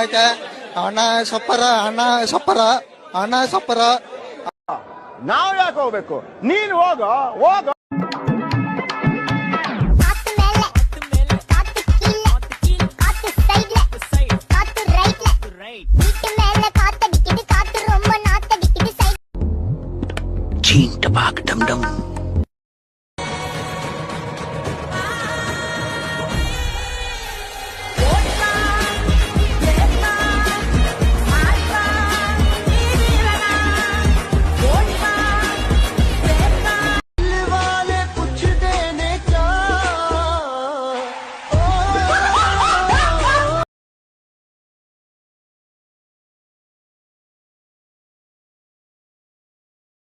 ಯಾಕೆ ಅಣ್ಣ ಸಪ್ಪರ ಅಣ್ಣ ಸಪ್ಪರ ಅಣ್ಣ ಸಪ್ಪರ. ನಾವ್ ಯಾಕೆ ಹೋಗ್ಬೇಕು, ನೀನ್ ಹೋಗೋ ಹೋಗೋ. ಚೀಂಟ ಬಾಕ್ ಡಮ್ ಡಮ್